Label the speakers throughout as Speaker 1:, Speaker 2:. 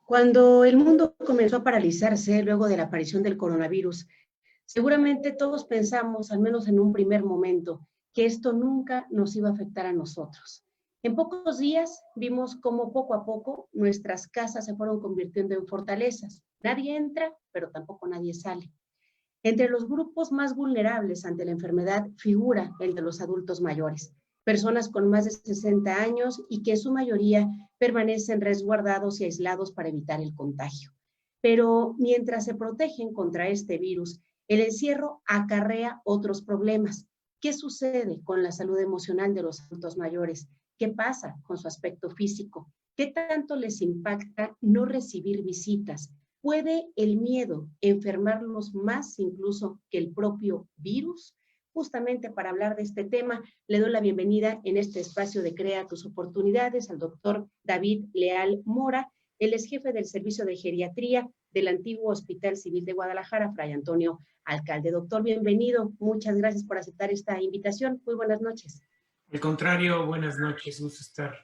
Speaker 1: Cuando el mundo comenzó a paralizarse luego de la aparición del coronavirus, seguramente todos pensamos, al menos en un primer momento, que esto nunca nos iba a afectar a nosotros. En pocos días vimos cómo poco a poco nuestras casas se fueron convirtiendo en fortalezas. Nadie entra, pero tampoco nadie sale. Entre los grupos más vulnerables ante la enfermedad figura el de los adultos mayores, personas con más de 60 años y que en su mayoría permanecen resguardados y aislados para evitar el contagio. Pero mientras se protegen contra este virus, el encierro acarrea otros problemas. ¿Qué sucede con la salud emocional de los adultos mayores? ¿Qué pasa con su aspecto físico? ¿Qué tanto les impacta no recibir visitas? ¿Puede el miedo enfermarlos más incluso que el propio virus? Justamente para hablar de este tema, le doy la bienvenida en este espacio de Crea tus oportunidades al doctor David Leal Mora. Él es jefe del servicio de geriatría del antiguo Hospital Civil de Guadalajara, Fray Antonio Alcalde. Doctor, bienvenido. Muchas gracias por aceptar esta invitación. Muy buenas noches.
Speaker 2: Al contrario, buenas noches. Gusto estar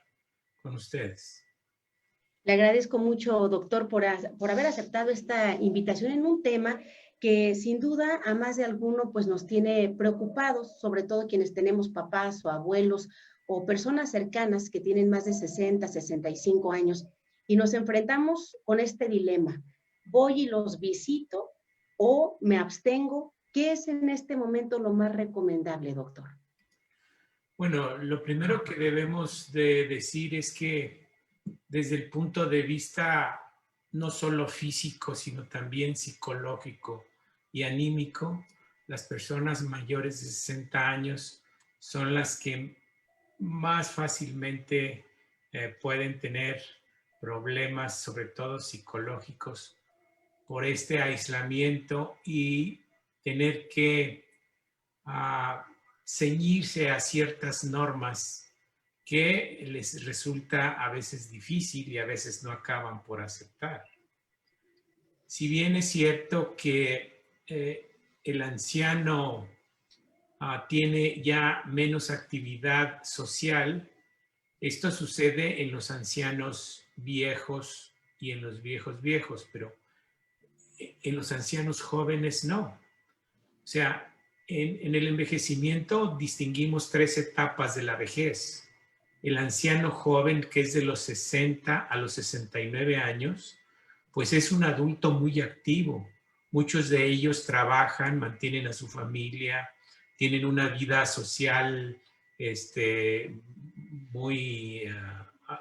Speaker 2: con ustedes.
Speaker 1: Le agradezco mucho, doctor, por haber aceptado esta invitación en un tema que sin duda a más de alguno pues nos tiene preocupados, sobre todo quienes tenemos papás o abuelos o personas cercanas que tienen más de 60, 65 años y nos enfrentamos con este dilema. ¿Voy y los visito o me abstengo? ¿Qué es en este momento lo más recomendable, doctor?
Speaker 2: Bueno, lo primero que debemos de decir es que desde el punto de vista no solo físico, sino también psicológico y anímico, las personas mayores de 60 años son las que más fácilmente pueden tener problemas, sobre todo psicológicos, por este aislamiento y tener que ceñirse a ciertas normas que les resulta a veces difícil y a veces no acaban por aceptar. Si bien es cierto que el anciano tiene ya menos actividad social, esto sucede en los ancianos viejos y en los viejos, pero en los ancianos jóvenes no. O sea, en el envejecimiento distinguimos 3 etapas de la vejez. El anciano joven, que es de los 60 a los 69 años, pues es un adulto muy activo. Muchos de ellos trabajan, mantienen a su familia, tienen una vida social muy,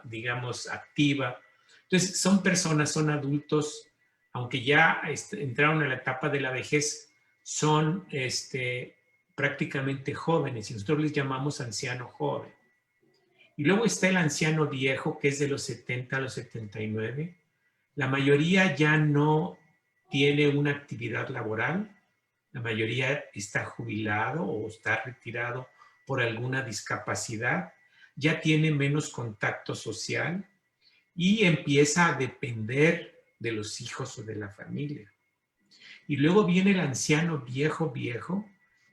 Speaker 2: digamos, activa. Entonces, son personas, son adultos, aunque ya entraron a la etapa de la vejez, son prácticamente jóvenes y nosotros les llamamos anciano joven. Y luego está el anciano viejo, que es de los 70 a los 79. La mayoría ya no tiene una actividad laboral, la mayoría está jubilado o está retirado por alguna discapacidad, ya tiene menos contacto social y empieza a depender de los hijos o de la familia. Y luego viene el anciano viejo,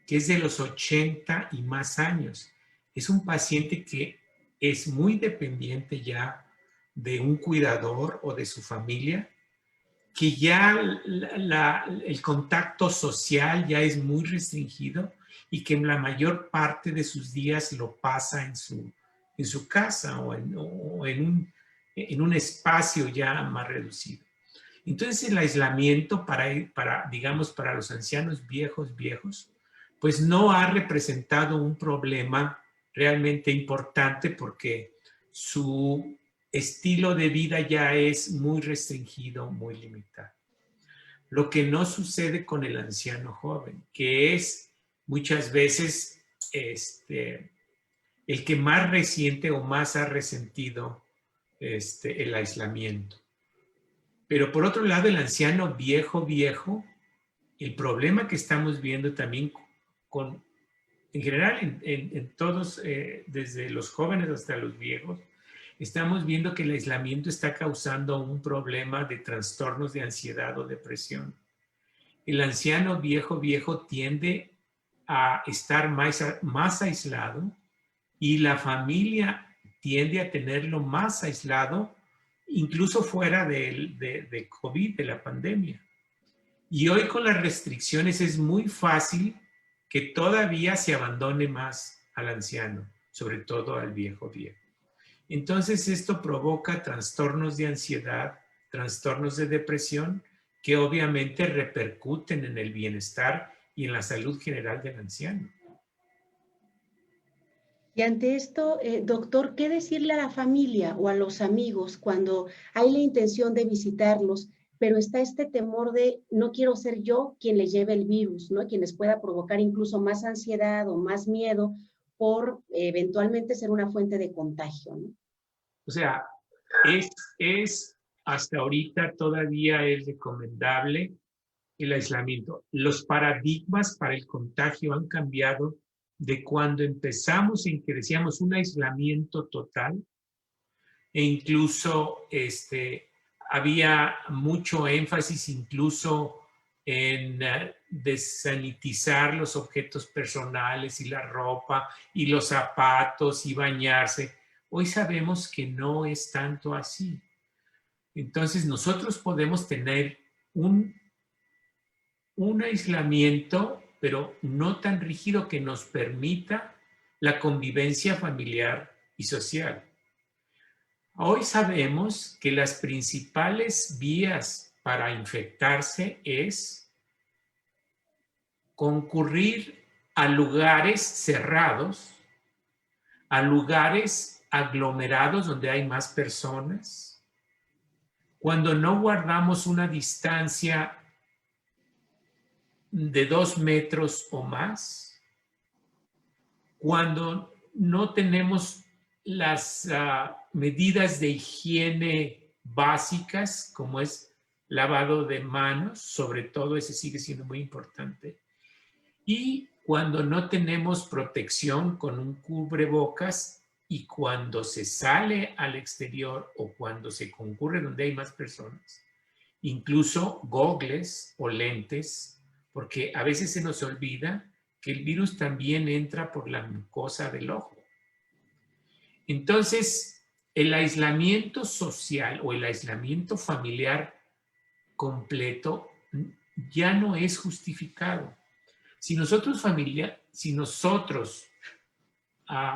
Speaker 2: que es de los 80 y más años. Es un paciente que es muy dependiente ya de un cuidador o de su familia, que ya el contacto social ya es muy restringido y que la mayor parte de sus días lo pasa en su casa o en un espacio ya más reducido. Entonces el aislamiento digamos, para los ancianos viejos, pues no ha representado un problema realmente importante porque su estilo de vida ya es muy restringido, muy limitado. Lo que no sucede con el anciano joven, que es muchas veces el que más resiente o más ha resentido el aislamiento. Pero por otro lado, el anciano viejo, el problema que estamos viendo también en general en todos, desde los jóvenes hasta los viejos, estamos viendo que el aislamiento está causando un problema de trastornos de ansiedad o depresión. El anciano viejo tiende a estar más aislado y la familia tiende a tenerlo más aislado incluso fuera de COVID, de la pandemia. Y hoy con las restricciones es muy fácil que todavía se abandone más al anciano, sobre todo al viejo. Entonces esto provoca trastornos de ansiedad, trastornos de depresión, que obviamente repercuten en el bienestar y en la salud general del anciano.
Speaker 1: Y ante esto, doctor, ¿qué decirle a la familia o a los amigos cuando hay la intención de visitarlos, pero está este temor de no quiero ser yo quien les lleve el virus, ¿no? Quien les pueda provocar incluso más ansiedad o más miedo por eventualmente ser una fuente de contagio, ¿no?
Speaker 2: O sea, hasta ahorita todavía es recomendable el aislamiento. Los paradigmas para el contagio han cambiado de cuando empezamos en que decíamos un aislamiento total, e incluso había mucho énfasis incluso en desanitizar los objetos personales y la ropa y los zapatos y bañarse. Hoy sabemos que no es tanto así. Entonces nosotros podemos tener un aislamiento, pero no tan rígido, que nos permita la convivencia familiar y social. Hoy sabemos que las principales vías para infectarse es concurrir a lugares cerrados, a lugares aglomerados donde hay más personas, cuando no guardamos una distancia de 2 metros o más, cuando no tenemos las medidas de higiene básicas, como es lavado de manos, sobre todo ese sigue siendo muy importante, y cuando no tenemos protección con un cubrebocas, y cuando se sale al exterior o cuando se concurre donde hay más personas, incluso gogles o lentes, porque a veces se nos olvida que el virus también entra por la mucosa del ojo. Entonces, el aislamiento social o el aislamiento familiar completo ya no es justificado. Si nosotros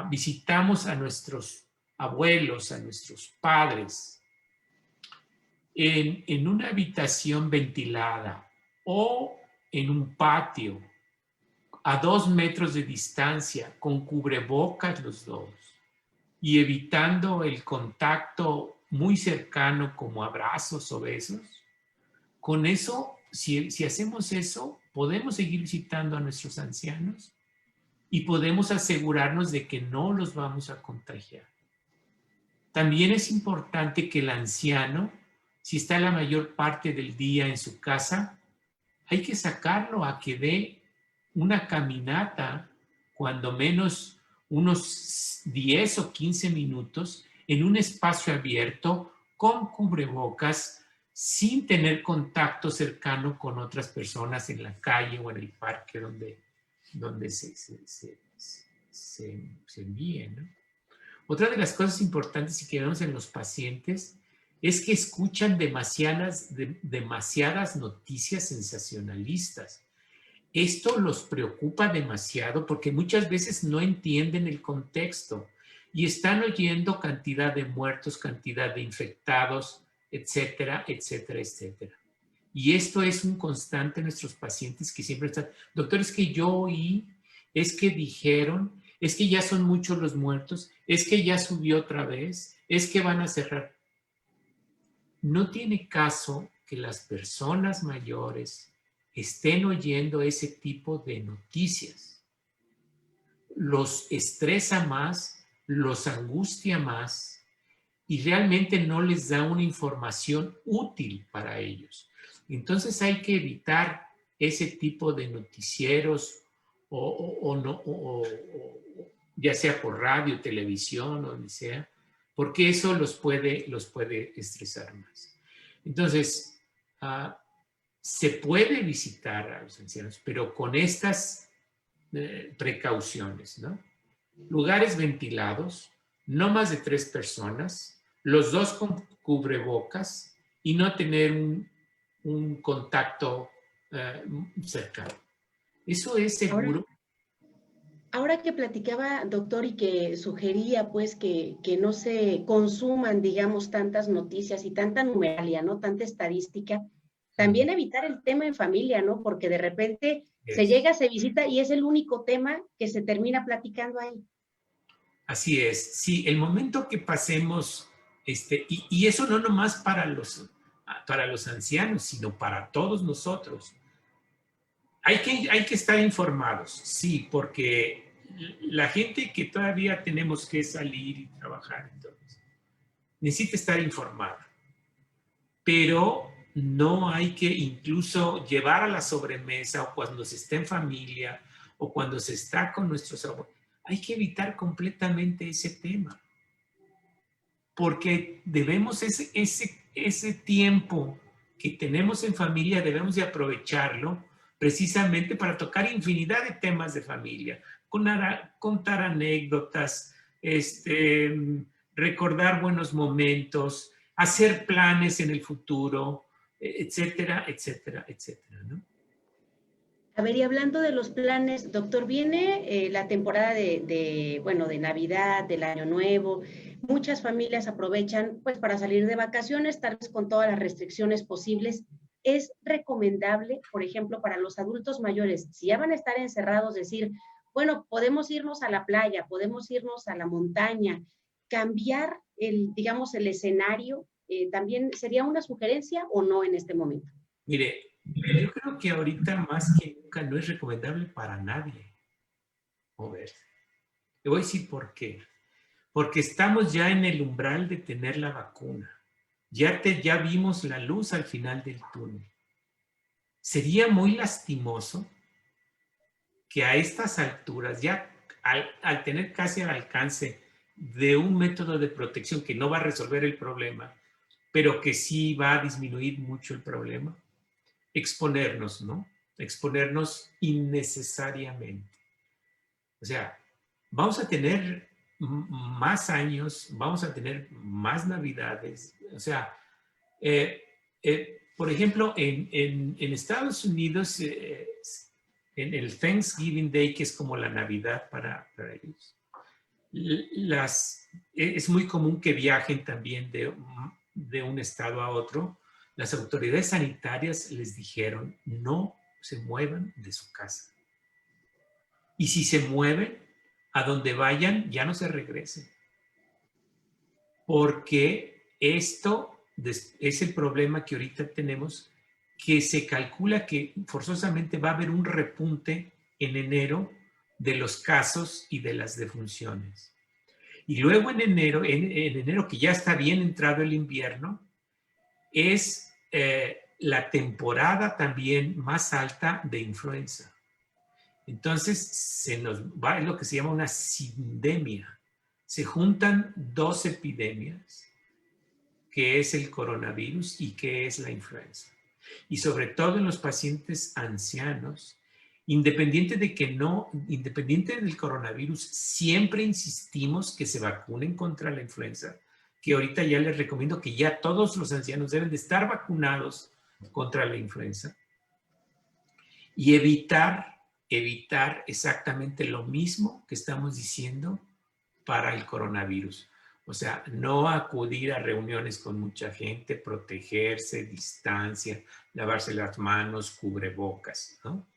Speaker 2: visitamos a nuestros abuelos, a nuestros padres, en una habitación ventilada o en un patio a 2 metros de distancia, con cubrebocas los dos y evitando el contacto muy cercano como abrazos o besos, con eso, si hacemos eso, podemos seguir visitando a nuestros ancianos y podemos asegurarnos de que no los vamos a contagiar. También es importante que el anciano, si está la mayor parte del día en su casa, hay que sacarlo a que dé una caminata, cuando menos unos 10 o 15 minutos, en un espacio abierto, con cubrebocas, sin tener contacto cercano con otras personas en la calle o en el parque donde se envíe, ¿no? Otra de las cosas importantes y que vemos en los pacientes es que escuchan demasiadas noticias sensacionalistas. Esto los preocupa demasiado porque muchas veces no entienden el contexto y están oyendo cantidad de muertos, cantidad de infectados, etcétera, etcétera, etcétera. Y esto es un constante en nuestros pacientes, que siempre están: doctor, es que yo oí, es que dijeron, es que ya son muchos los muertos, es que ya subió otra vez, es que van a cerrar. No tiene caso que las personas mayores estén oyendo ese tipo de noticias. Los estresa más, los angustia más y realmente no les da una información útil para ellos. Entonces hay que evitar ese tipo de noticieros ya sea por radio, televisión o donde sea, porque eso los puede estresar más. Entonces, se puede visitar a los ancianos, pero con estas precauciones, ¿no? Lugares ventilados, no más de 3 personas, los dos con cubrebocas y no tener un contacto cercano. ¿Eso es
Speaker 1: Ahora,
Speaker 2: seguro?
Speaker 1: ahora que platicaba, doctor, y que sugería pues que no se consuman, digamos, tantas noticias y tanta numeralia, ¿no? Tanta estadística, también evitar el tema en familia, ¿no? Porque de repente se
Speaker 2: Es.
Speaker 1: llega, se visita y es el único tema que se termina platicando ahí.
Speaker 2: Así es. Sí, el momento que pasemos, y eso no nomás para los ancianos, sino para todos nosotros. Hay que estar informados, sí, porque la gente que todavía tenemos que salir y trabajar, entonces, necesita estar informada. Pero no hay que incluso llevar a la sobremesa o cuando se está en familia o cuando se está con nuestros abuelos. Hay que evitar completamente ese tema, porque debemos ese tiempo que tenemos en familia, debemos de aprovecharlo precisamente para tocar infinidad de temas de familia, contar anécdotas, recordar buenos momentos, hacer planes en el futuro, etcétera, etcétera, etcétera, ¿no?
Speaker 1: A ver, y hablando de los planes, doctor, viene la temporada bueno, de Navidad, del Año Nuevo. Muchas familias aprovechan, pues, para salir de vacaciones, tal vez con todas las restricciones posibles. Es recomendable, por ejemplo, para los adultos mayores, si ya van a estar encerrados, decir, bueno, podemos irnos a la playa, podemos irnos a la montaña, cambiar digamos, el escenario, también sería una sugerencia o no en este momento.
Speaker 2: Mire, yo creo que ahorita más que nunca no es recomendable para nadie moverse. Le voy a decir por qué. Porque estamos ya en el umbral de tener la vacuna. Ya vimos la luz al final del túnel. Sería muy lastimoso que a estas alturas, ya al tener casi al alcance de un método de protección que no va a resolver el problema, pero que sí va a disminuir mucho el problema, exponernos, ¿no? Exponernos innecesariamente. O sea, vamos a tener más años, vamos a tener más navidades. O sea, por ejemplo, en Estados Unidos, en el Thanksgiving Day, que es como la Navidad para ellos, es muy común que viajen también de un estado a otro. Las autoridades sanitarias les dijeron, no se muevan de su casa. Y si se mueven, a donde vayan, ya no se regresen. Porque esto es el problema que ahorita tenemos, que se calcula que forzosamente va a haber un repunte en enero de los casos y de las defunciones. Y luego en enero que ya está bien entrado el invierno, es la temporada también más alta de influenza. Entonces se nos va, es lo que se llama una sindemia. Se juntan dos epidemias, que es el coronavirus y que es la influenza. Y sobre todo en los pacientes ancianos, independiente del coronavirus, siempre insistimos que se vacunen contra la influenza, que ahorita ya les recomiendo que ya todos los ancianos deben de estar vacunados contra la influenza y evitar exactamente lo mismo que estamos diciendo para el coronavirus. O sea, no acudir a reuniones con mucha gente, protegerse, distancia, lavarse las manos, cubrebocas, ¿no?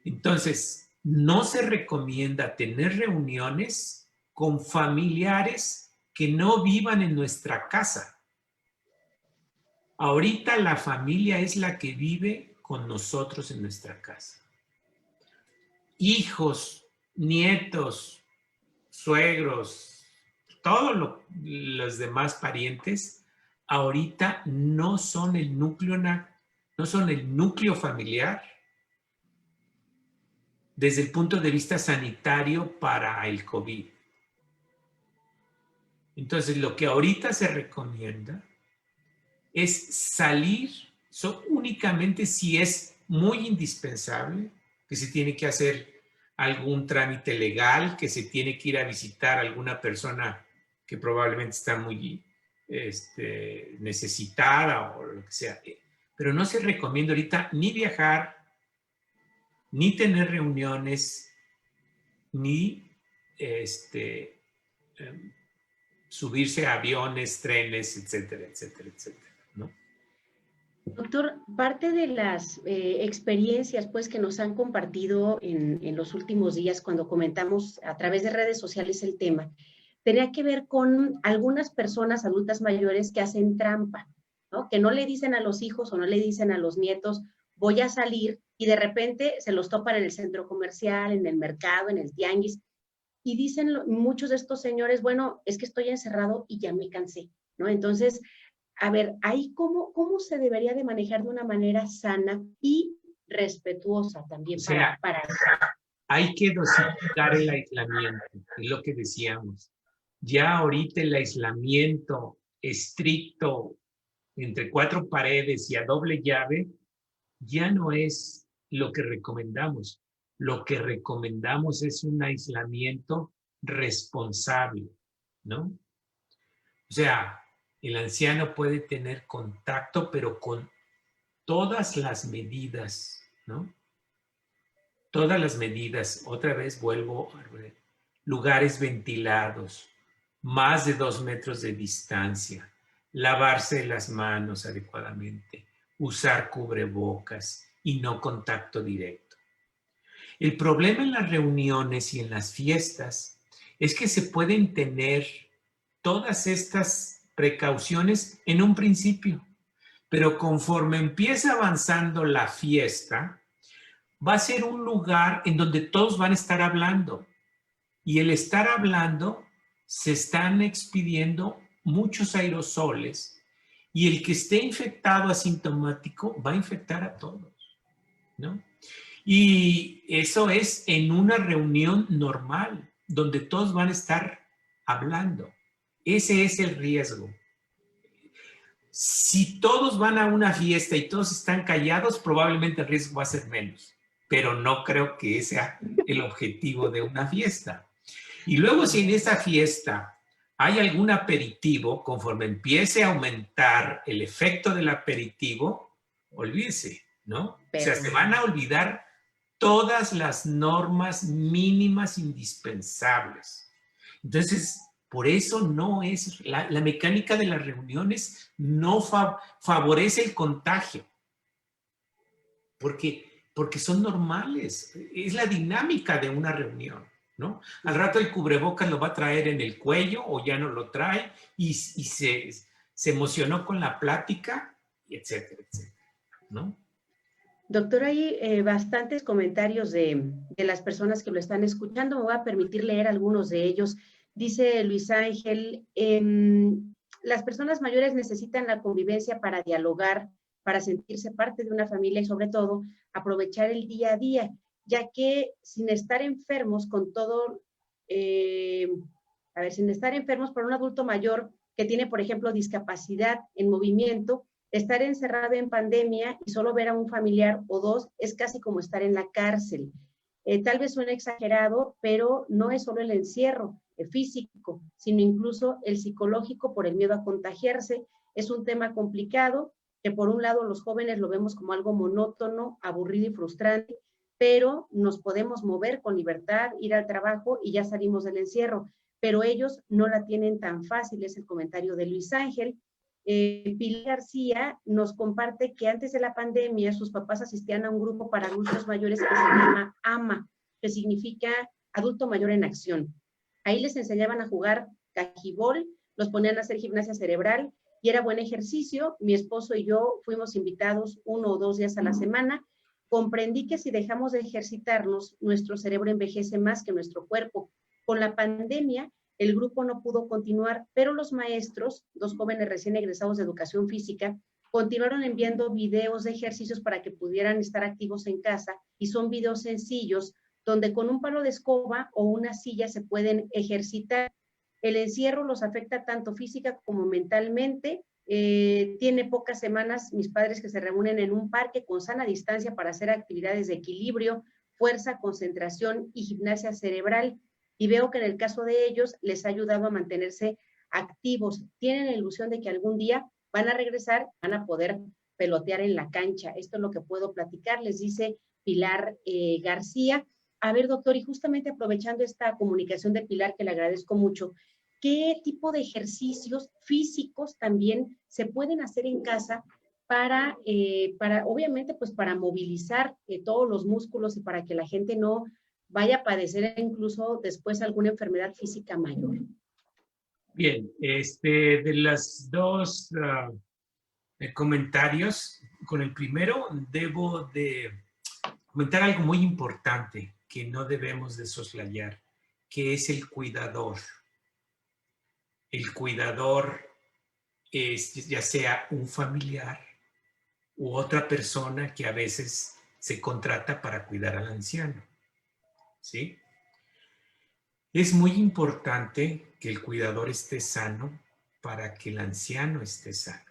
Speaker 2: Entonces, no se recomienda tener reuniones con familiares que no vivan en nuestra casa. Ahorita la familia es la que vive con nosotros en nuestra casa. Hijos, nietos, suegros, todos los demás parientes, ahorita no son el núcleo familiar desde el punto de vista sanitario para el COVID. Entonces, lo que ahorita se recomienda es salir únicamente si es muy indispensable, que se tiene que hacer algún trámite legal, que se tiene que ir a visitar a alguna persona que probablemente está muy necesitada o lo que sea. Pero no se recomienda ahorita ni viajar, ni tener reuniones, ni subirse a aviones, trenes, etcétera, etcétera, etcétera, ¿no?
Speaker 1: Doctor, parte de las experiencias pues, que nos han compartido en los últimos días cuando comentamos a través de redes sociales el tema, tenía que ver con algunas personas adultas mayores que hacen trampa, ¿no? Que no le dicen a los hijos o no le dicen a los nietos, voy a salir, y de repente se los topan en el centro comercial, en el mercado, en el tianguis, y dicen muchos de estos señores, bueno, es que estoy encerrado y ya me cansé, ¿no? Entonces, a ver, ahí cómo se debería de manejar de una manera sana y respetuosa también
Speaker 2: O sea,
Speaker 1: para
Speaker 2: hay que dosificar el aislamiento, es lo que decíamos. Ya ahorita el aislamiento estricto entre 4 paredes y a doble llave ya no es lo que recomendamos. Lo que recomendamos es un aislamiento responsable, ¿no? O sea, el anciano puede tener contacto, pero con todas las medidas, ¿no? Todas las medidas, otra vez vuelvo a ver, lugares ventilados, más de 2 metros de distancia, lavarse las manos adecuadamente, usar cubrebocas y no contacto directo. El problema en las reuniones y en las fiestas es que se pueden tener todas estas precauciones en un principio, pero conforme empieza avanzando la fiesta, va a ser un lugar en donde todos van a estar hablando. Y el estar hablando, se están expidiendo muchos aerosoles y el que esté infectado asintomático va a infectar a todos, ¿no? Y eso es en una reunión normal, donde todos van a estar hablando. Ese es el riesgo. Si todos van a una fiesta y todos están callados, probablemente el riesgo va a ser menos, pero no creo que ese sea el objetivo de una fiesta. Y luego si en esa fiesta hay algún aperitivo, conforme empiece a aumentar el efecto del aperitivo, olvídese, ¿no? O sea, se van a olvidar todas las normas mínimas indispensables. Entonces, por eso no es, la mecánica de las reuniones no favorece el contagio, porque son normales, es la dinámica de una reunión, ¿no? Al rato el cubrebocas lo va a traer en el cuello o ya no lo trae y se emocionó con la plática, etcétera, etcétera, ¿no?
Speaker 1: Doctor, hay bastantes comentarios de las personas que lo están escuchando. Me voy a permitir leer algunos de ellos. Dice Luis Ángel, las personas mayores necesitan la convivencia para dialogar, para sentirse parte de una familia y sobre todo aprovechar el día a día, ya que sin estar enfermos con todo, sin estar enfermos por un adulto mayor que tiene, por ejemplo, discapacidad en movimiento, estar encerrado en pandemia y solo ver a un familiar o dos es casi como estar en la cárcel. Tal vez suene exagerado, pero no es solo el encierro físico, sino incluso el psicológico por el miedo a contagiarse. Es un tema complicado que por un lado los jóvenes lo vemos como algo monótono, aburrido y frustrante, pero nos podemos mover con libertad, ir al trabajo y ya salimos del encierro, pero ellos no la tienen tan fácil, es el comentario de Luis Ángel. Pilar García nos comparte que antes de la pandemia sus papás asistían a un grupo para adultos mayores que se llama AMA, que significa Adulto Mayor en Acción. Ahí les enseñaban a jugar cajibol, los ponían a hacer gimnasia cerebral y era buen ejercicio. Mi esposo y yo fuimos invitados 1 o 2 días a la semana. Comprendí que si dejamos de ejercitarnos, nuestro cerebro envejece más que nuestro cuerpo. Con la pandemia, el grupo no pudo continuar, pero los maestros, 2 jóvenes recién egresados de educación física, continuaron enviando videos de ejercicios para que pudieran estar activos en casa y son videos sencillos donde con un palo de escoba o una silla se pueden ejercitar. El encierro los afecta tanto física como mentalmente. Tiene pocas semanas mis padres que se reúnen en un parque con sana distancia para hacer actividades de equilibrio, fuerza, concentración y gimnasia cerebral. Y veo que en el caso de ellos les ha ayudado a mantenerse activos, tienen la ilusión de que algún día van a regresar, van a poder pelotear en la cancha. Esto es lo que puedo platicar, les dice Pilar García. A ver, doctor, y justamente aprovechando esta comunicación de Pilar, que le agradezco mucho, ¿qué tipo de ejercicios físicos también se pueden hacer en casa para obviamente, pues para movilizar todos los músculos y para que la gente no vaya a padecer incluso después alguna enfermedad física mayor?
Speaker 2: Bien, de las dos comentarios, con el primero debo de comentar algo muy importante que no debemos de soslayar, que es el cuidador. El cuidador es ya sea un familiar u otra persona que a veces se contrata para cuidar al anciano, ¿sí? Es muy importante que el cuidador esté sano para que el anciano esté sano.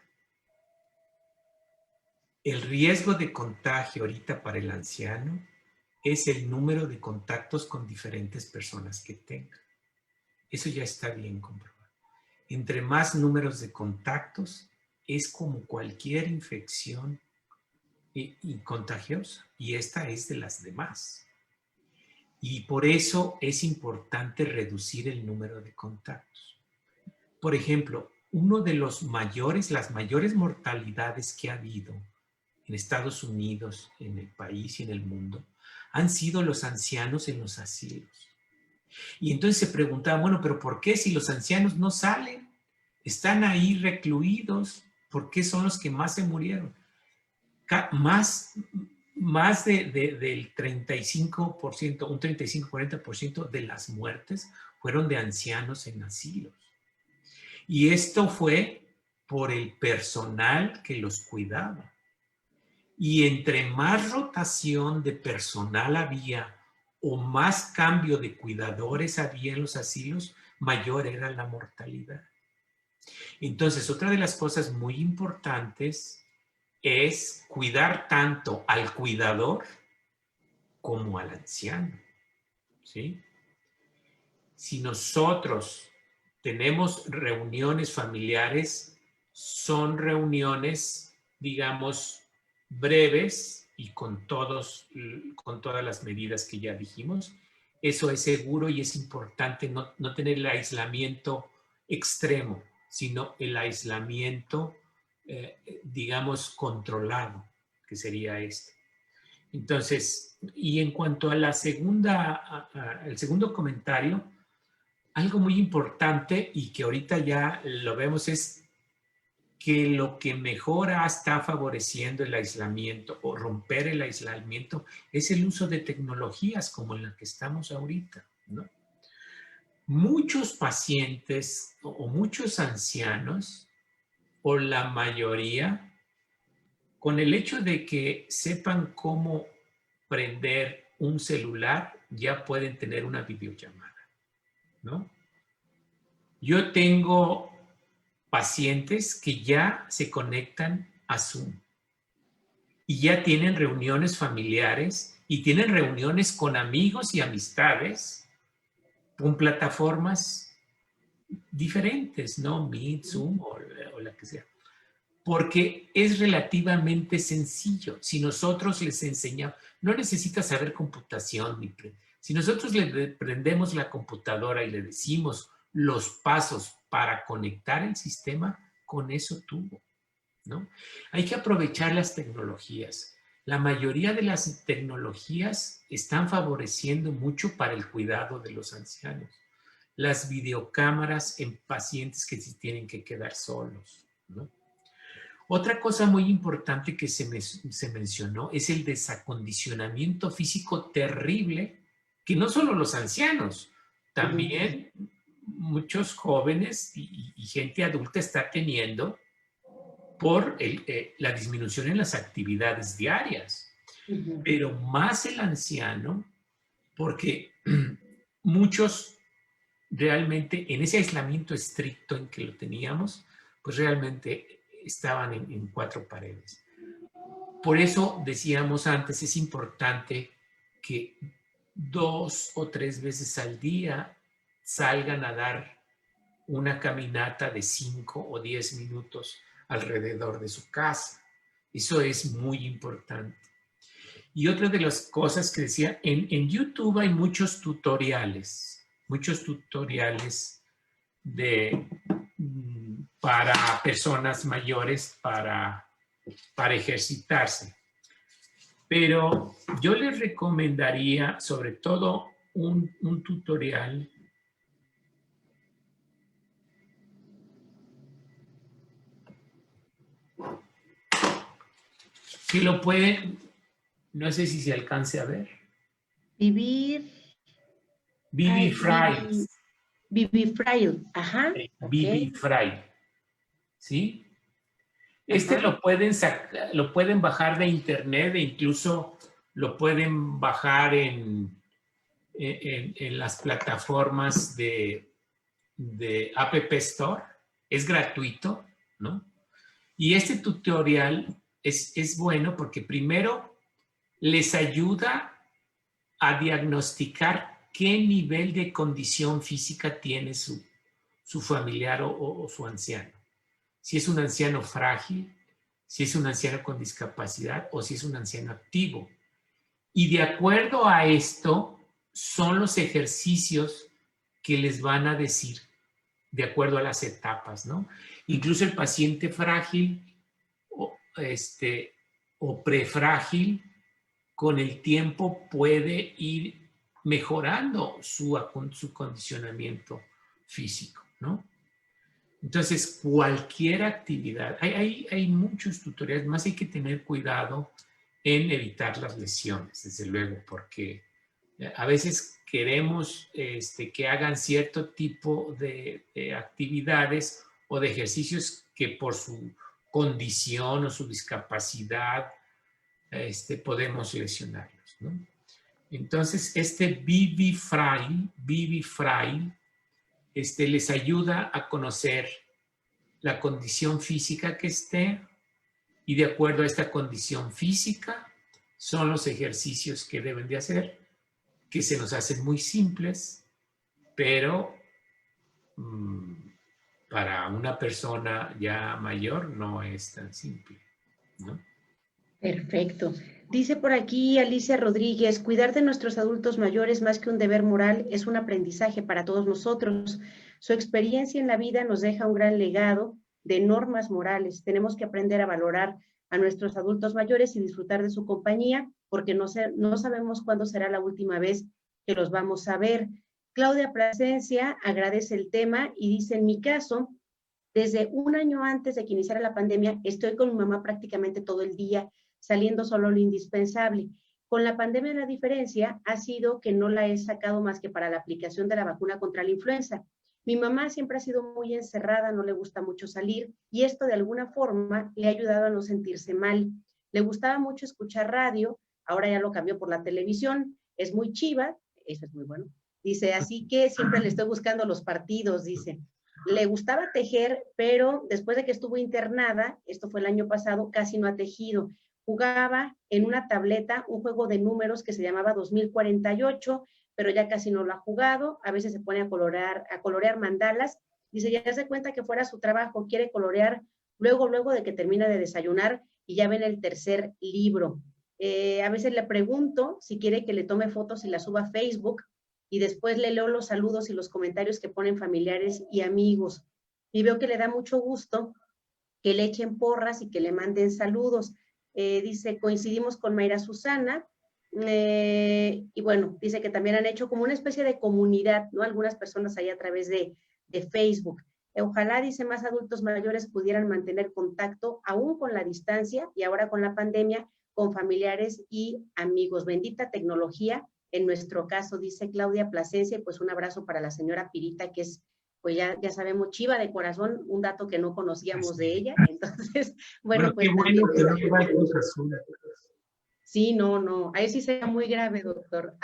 Speaker 2: El riesgo de contagio ahorita para el anciano es el número de contactos con diferentes personas que tenga. Eso ya está bien comprobado. Entre más números de contactos, es como cualquier infección y contagiosa. Y esta es de las demás. Y por eso es importante reducir el número de contactos. Por ejemplo, las mayores mortalidades que ha habido en Estados Unidos, en el país y en el mundo, han sido los ancianos en los asilos. Y entonces se preguntaba, bueno, pero ¿por qué si los ancianos no salen? Están ahí recluidos, ¿por qué son los que más se murieron? Más del 35%, un 35-40% de las muertes fueron de ancianos en asilos. Y esto fue por el personal que los cuidaba. Y entre más rotación de personal había o más cambio de cuidadores había en los asilos, mayor era la mortalidad. Entonces, otra de las cosas muy importantes es cuidar tanto al cuidador como al anciano, ¿sí? Si nosotros tenemos reuniones familiares, son reuniones, digamos, breves y con todas las medidas que ya dijimos. Eso es seguro y es importante no tener el aislamiento extremo, sino el aislamiento, digamos, controlado, que sería este. Entonces, y en cuanto a el segundo comentario, algo muy importante y que ahorita ya lo vemos es que lo que mejora está favoreciendo el aislamiento o romper el aislamiento es el uso de tecnologías como en la que estamos ahorita, ¿no? Muchos pacientes o muchos ancianos, o la mayoría, con el hecho de que sepan cómo prender un celular, ya pueden tener una videollamada, ¿no? Yo tengo pacientes que ya se conectan a Zoom y ya tienen reuniones familiares y tienen reuniones con amigos y amistades con plataformas diferentes, ¿no? Meet, Zoom o la que sea. Porque es relativamente sencillo. Si nosotros les enseñamos, no necesita saber computación. Si nosotros le prendemos la computadora y le decimos los pasos para conectar el sistema, con eso tuvo, ¿no? Hay que aprovechar las tecnologías. La mayoría de las tecnologías están favoreciendo mucho para el cuidado de los ancianos. Las videocámaras en pacientes que se tienen que quedar solos, ¿no? Otra cosa muy importante que se mencionó es el desacondicionamiento físico terrible que no solo los ancianos, también muchos jóvenes y gente adulta está teniendo por la disminución en las actividades diarias. Pero más el anciano, porque muchos realmente en ese aislamiento estricto en que lo teníamos, pues realmente estaban en cuatro paredes. Por eso decíamos antes, es importante que 2 o 3 veces al día salgan a dar una caminata de 5 o 10 minutos alrededor de su casa. Eso es muy importante. Y otra de las cosas que decía, en YouTube hay muchos tutoriales para personas mayores para ejercitarse. Pero yo les recomendaría sobre todo un tutorial que lo pueden, no sé si se alcance a ver. Vivify.
Speaker 1: Vivify, ajá.
Speaker 2: Vivify, ¿sí?
Speaker 1: Ajá.
Speaker 2: Lo pueden bajar de internet e incluso lo pueden bajar en las plataformas de App Store. Es gratuito, ¿no? Y este tutorial es bueno porque primero les ayuda a diagnosticar qué nivel de condición física tiene su familiar o su anciano. Si es un anciano frágil, si es un anciano con discapacidad o si es un anciano activo. Y de acuerdo a esto, son los ejercicios que les van a decir de acuerdo a las etapas, ¿no? Incluso el paciente frágil o prefrágil, con el tiempo puede ir mejorando su condicionamiento físico, ¿no? Entonces, cualquier actividad, hay muchos tutoriales, más hay que tener cuidado en evitar las lesiones, desde luego, porque a veces queremos que hagan cierto tipo de actividades o de ejercicios que por su condición o su discapacidad podemos lesionarlos, ¿no? Entonces, Vivify les ayuda a conocer la condición física que esté y de acuerdo a esta condición física son los ejercicios que deben de hacer, que se nos hacen muy simples, pero para una persona ya mayor no es tan simple, ¿no?
Speaker 1: Perfecto. Dice por aquí Alicia Rodríguez, cuidar de nuestros adultos mayores más que un deber moral es un aprendizaje para todos nosotros. Su experiencia en la vida nos deja un gran legado de normas morales. Tenemos que aprender a valorar a nuestros adultos mayores y disfrutar de su compañía, porque no sabemos cuándo será la última vez que los vamos a ver. Claudia Plasencia agradece el tema y dice, en mi caso, desde un año antes de que iniciara la pandemia, estoy con mi mamá prácticamente todo el día, saliendo solo lo indispensable. Con la pandemia la diferencia ha sido que no la he sacado más que para la aplicación de la vacuna contra la influenza. Mi mamá siempre ha sido muy encerrada, no le gusta mucho salir y esto de alguna forma le ha ayudado a no sentirse mal. Le gustaba mucho escuchar radio, ahora ya lo cambió por la televisión, es muy chiva, eso es muy bueno. Dice, así que siempre le estoy buscando los partidos, dice. Le gustaba tejer, pero después de que estuvo internada, esto fue el año pasado, casi no ha tejido. Jugaba en una tableta un juego de números que se llamaba 2048, pero ya casi no lo ha jugado. A veces se pone a colorear mandalas. Dice, ya se cuenta que fuera su trabajo, quiere colorear luego de que termina de desayunar y ya ven el tercer libro. A veces le pregunto si quiere que le tome fotos y las suba a Facebook y después le leo los saludos y los comentarios que ponen familiares y amigos. Y veo que le da mucho gusto que le echen porras y que le manden saludos. Dice, coincidimos con Mayra Susana, y bueno, dice que también han hecho como una especie de comunidad, ¿no? Algunas personas ahí a través de Facebook. Ojalá, dice, más adultos mayores pudieran mantener contacto aún con la distancia y ahora con la pandemia con familiares y amigos. Bendita tecnología. En nuestro caso, dice Claudia Plasencia, y pues un abrazo para la señora Pirita, que es, pues ya sabemos, chiva de corazón, un dato que no conocíamos de ella. Entonces, bueno, pues
Speaker 2: qué bueno
Speaker 1: también.
Speaker 2: que no lleva el Cruz Azul.
Speaker 1: Sí, no, ahí sí sería muy grave, doctor.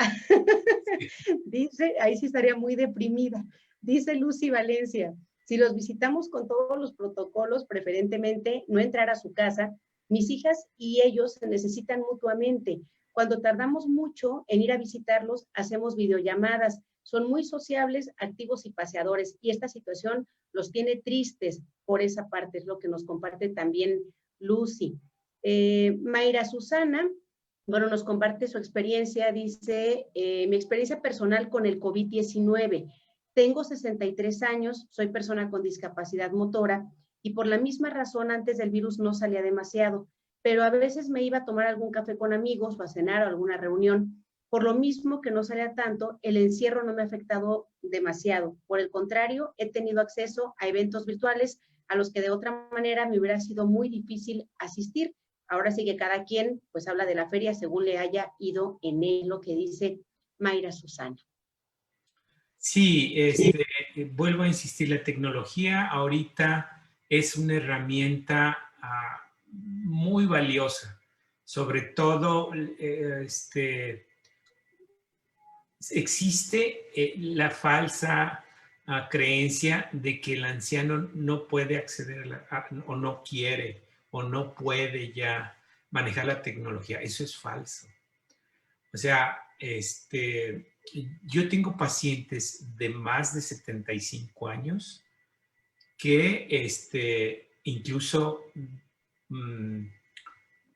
Speaker 1: Dice, ahí sí estaría muy deprimida. Dice Lucy Valencia, si los visitamos con todos los protocolos, preferentemente no entrar a su casa, mis hijas y ellos se necesitan mutuamente. Cuando tardamos mucho en ir a visitarlos, hacemos videollamadas. Son muy sociables, activos y paseadores, y esta situación los tiene tristes por esa parte, es lo que nos comparte también Lucy. Mayra Susana, bueno, nos comparte su experiencia, dice, mi experiencia personal con el COVID-19. Tengo 63 años, soy persona con discapacidad motora y por la misma razón antes del virus no salía demasiado, pero a veces me iba a tomar algún café con amigos o a cenar o alguna reunión. Por lo mismo que no salía tanto, el encierro no me ha afectado demasiado. Por el contrario, he tenido acceso a eventos virtuales a los que de otra manera me hubiera sido muy difícil asistir. Ahora sí que cada quien pues habla de la feria según le haya ido en él, lo que dice Mayra Susana.
Speaker 2: Sí, vuelvo a insistir, la tecnología ahorita es una herramienta muy valiosa, sobre todo existe la falsa creencia de que el anciano no puede acceder o no quiere o no puede ya manejar la tecnología. Eso es falso. O sea, yo tengo pacientes de más de 75 años que incluso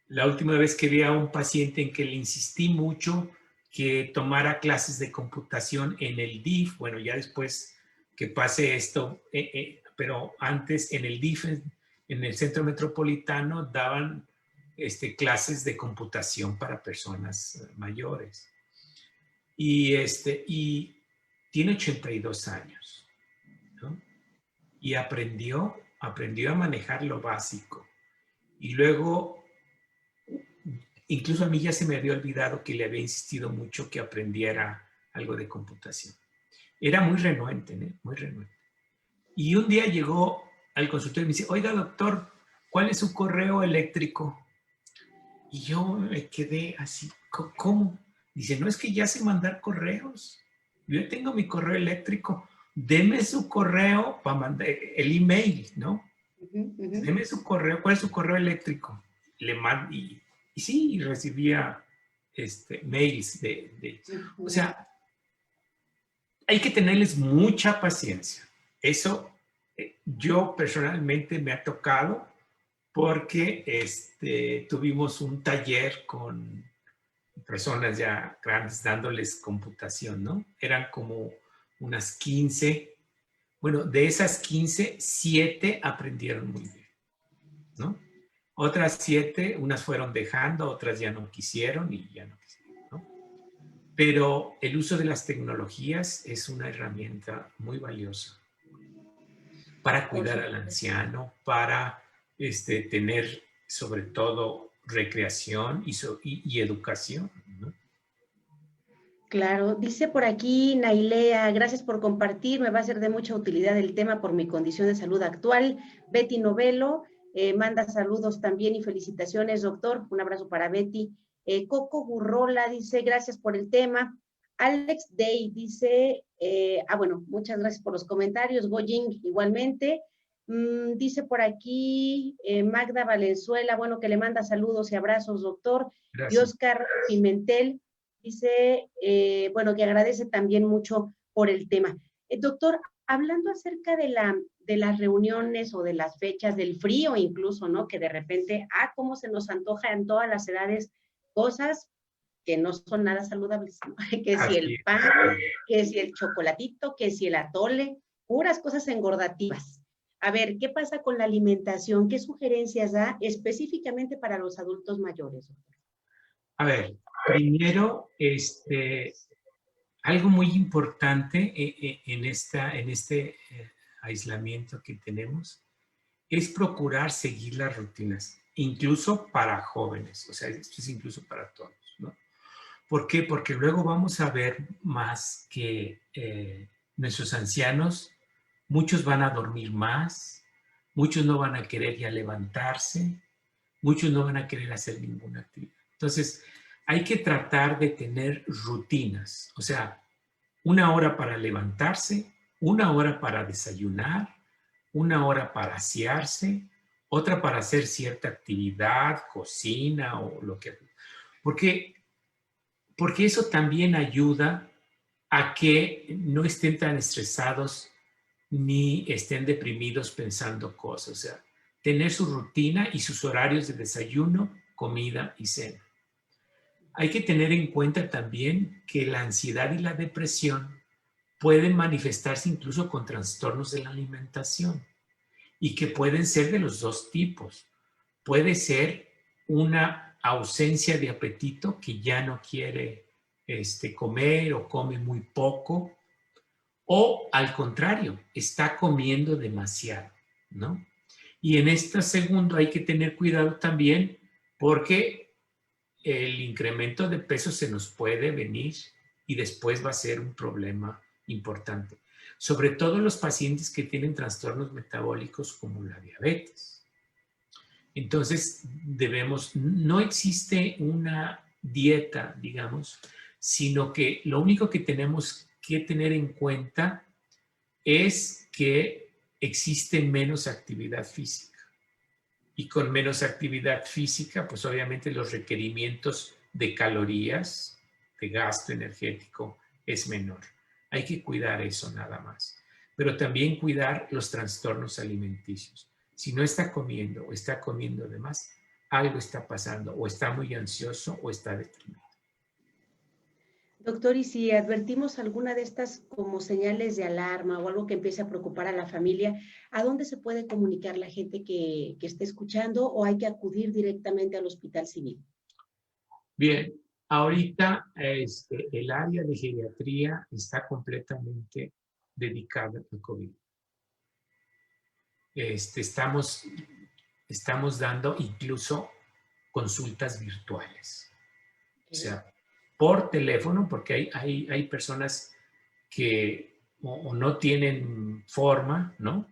Speaker 2: la última vez que vi a un paciente en que le insistí mucho que tomara clases de computación en el DIF, bueno, ya después que pase esto, pero antes en el DIF, en el Centro Metropolitano, daban clases de computación para personas mayores. Y tiene 82 años, ¿no? Y aprendió a manejar lo básico. Y luego, incluso a mí ya se me había olvidado que le había insistido mucho que aprendiera algo de computación. Era muy renuente, ¿eh? Muy renuente. Y un día llegó al consultorio y me dice, oiga, doctor, ¿cuál es su correo eléctrico? Y yo me quedé así, ¿cómo? Dice, no, es que ya sé mandar correos. Yo tengo mi correo eléctrico. Deme su correo para mandar el email, ¿no? Deme su correo. ¿Cuál es su correo eléctrico? Le mando y sí, y recibía mails o sea, hay que tenerles mucha paciencia. Eso yo personalmente me ha tocado porque tuvimos un taller con personas ya grandes dándoles computación, ¿no? Eran como unas 15. Bueno, de esas 15, 7 aprendieron muy bien, ¿no? Otras 7, unas fueron dejando, otras ya no quisieron y ya no quisieron, ¿no? Pero el uso de las tecnologías es una herramienta muy valiosa para cuidar al anciano, para tener sobre todo recreación y educación, ¿no?
Speaker 1: Claro, dice por aquí Nailea, gracias por compartir, me va a ser de mucha utilidad el tema por mi condición de salud actual. Betty Novelo manda saludos también y felicitaciones, doctor, un abrazo para Betty. Coco Burrola dice, gracias por el tema. Alex Day dice, bueno, muchas gracias por los comentarios, Goying igualmente. Dice por aquí Magda Valenzuela, bueno, que le manda saludos y abrazos, doctor.
Speaker 2: Gracias.
Speaker 1: Y Oscar Pimentel dice, bueno, que agradece también mucho por el tema. Doctor, hablando acerca de las reuniones o de las fechas, del frío incluso, ¿no? Que de repente, cómo se nos antoja en todas las edades cosas que no son nada saludables, ¿no? Que si el pan, que si el chocolatito, que si el atole, puras cosas engordativas. A ver, ¿qué pasa con la alimentación? ¿Qué sugerencias da específicamente para los adultos mayores, doctor?
Speaker 2: A ver, primero, algo muy importante en este aislamiento que tenemos es procurar seguir las rutinas, incluso para jóvenes, o sea, esto es incluso para todos, ¿no? ¿Por qué? Porque luego vamos a ver más que nuestros ancianos, muchos van a dormir más, muchos no van a querer ya levantarse, muchos no van a querer hacer ninguna actividad. Entonces, hay que tratar de tener rutinas, o sea, 1 hora para levantarse, 1 hora para desayunar, 1 hora para asearse, otra para hacer cierta actividad, cocina o lo que... Porque eso también ayuda a que no estén tan estresados ni estén deprimidos pensando cosas. O sea, tener su rutina y sus horarios de desayuno, comida y cena. Hay que tener en cuenta también que la ansiedad y la depresión pueden manifestarse incluso con trastornos de la alimentación y que pueden ser de los dos tipos. Puede ser una ausencia de apetito que ya no quiere comer o come muy poco, o al contrario, está comiendo demasiado, ¿no? Y en este segundo hay que tener cuidado también porque el incremento de peso se nos puede venir y después va a ser un problema importante. Sobre todo los pacientes que tienen trastornos metabólicos como la diabetes. Entonces, no existe una dieta, digamos, sino que lo único que tenemos que tener en cuenta es que existe menos actividad física. Y con menos actividad física, pues obviamente los requerimientos de calorías, de gasto energético, es menor. Hay que cuidar eso nada más. Pero también cuidar los trastornos alimenticios. Si no está comiendo o está comiendo de más, algo está pasando, o está muy ansioso o está deprimido.
Speaker 1: Doctor, y si advertimos alguna de estas como señales de alarma o algo que empiece a preocupar a la familia, ¿a dónde se puede comunicar la gente que esté escuchando o hay que acudir directamente al Hospital Civil? Bien,
Speaker 2: ahorita el área de geriatría está completamente dedicada al COVID. Estamos dando incluso consultas virtuales. O sea, por teléfono, porque hay personas que o no tienen forma, ¿no?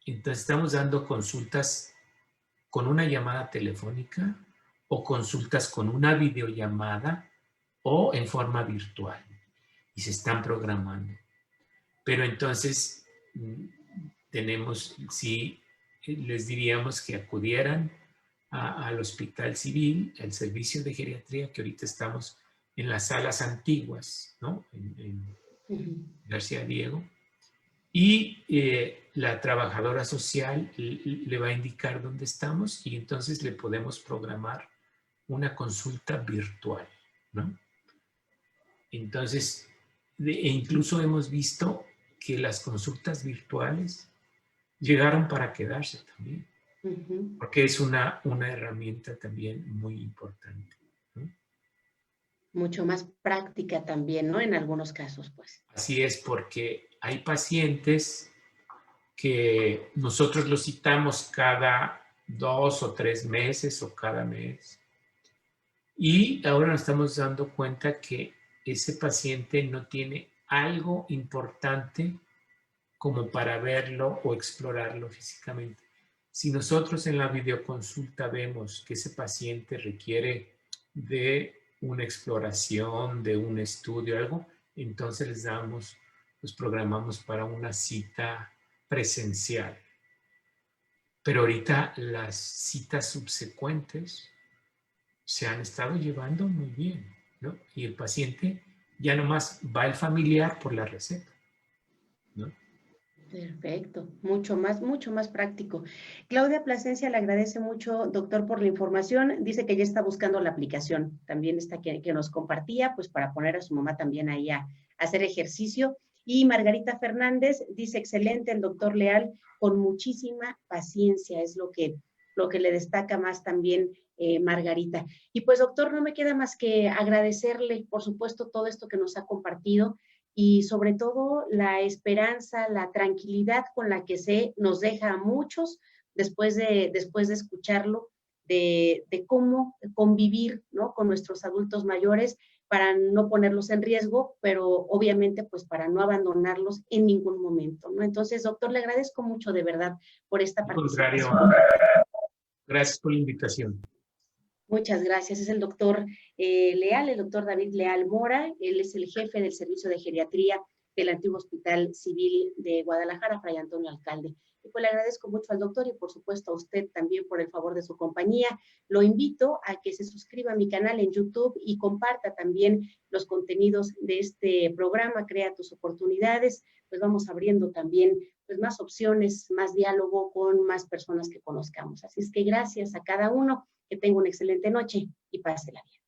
Speaker 2: Entonces estamos dando consultas con una llamada telefónica o consultas con una videollamada o en forma virtual y se están programando. Pero entonces sí, les diríamos que acudieran al Hospital Civil, al servicio de geriatría, que ahorita estamos en las salas antiguas, ¿no? En García Diego. Y la trabajadora social le va a indicar dónde estamos y entonces le podemos programar una consulta virtual, ¿no? Entonces, incluso hemos visto que las consultas virtuales llegaron para quedarse también, porque es una herramienta también muy importante, ¿no?
Speaker 1: Mucho más práctica también, ¿no? En algunos casos, pues.
Speaker 2: Así es, porque hay pacientes que nosotros los citamos cada 2 o 3 meses o cada mes. Y ahora nos estamos dando cuenta que ese paciente no tiene algo importante como para verlo o explorarlo físicamente. Si nosotros en la videoconsulta vemos que ese paciente requiere de una exploración, de un estudio, algo, entonces los programamos para una cita presencial. Pero ahorita las citas subsecuentes se han estado llevando muy bien, ¿no? Y el paciente ya nomás va el familiar por la receta, ¿no?
Speaker 1: Perfecto, mucho más práctico. Claudia Plasencia le agradece mucho, doctor, por la información. Dice que ya está buscando la aplicación. También está que nos compartía, pues para poner a su mamá también ahí a hacer ejercicio. Y Margarita Fernández dice, excelente el doctor Leal, con muchísima paciencia, es lo que le destaca más también Margarita. Y pues, doctor, no me queda más que agradecerle, por supuesto, todo esto que nos ha compartido y sobre todo la esperanza, la tranquilidad con la que nos deja a muchos después de escucharlo, de cómo convivir, ¿no? Con nuestros adultos mayores para no ponerlos en riesgo, pero obviamente pues para no abandonarlos en ningún momento, ¿no? Entonces, doctor, le agradezco mucho de verdad por esta participación.
Speaker 2: Al contrario, gracias por la invitación.
Speaker 1: Muchas gracias. Es el doctor Leal, el doctor David Leal Mora. Él es el jefe del servicio de geriatría del antiguo Hospital Civil de Guadalajara, Fray Antonio Alcalde. Y pues le agradezco mucho al doctor y por supuesto a usted también por el favor de su compañía. Lo invito a que se suscriba a mi canal en YouTube y comparta también los contenidos de este programa, Crea tus oportunidades. Pues vamos abriendo también pues más opciones, más diálogo con más personas que conozcamos. Así es que gracias a cada uno, que tenga una excelente noche y pásela bien.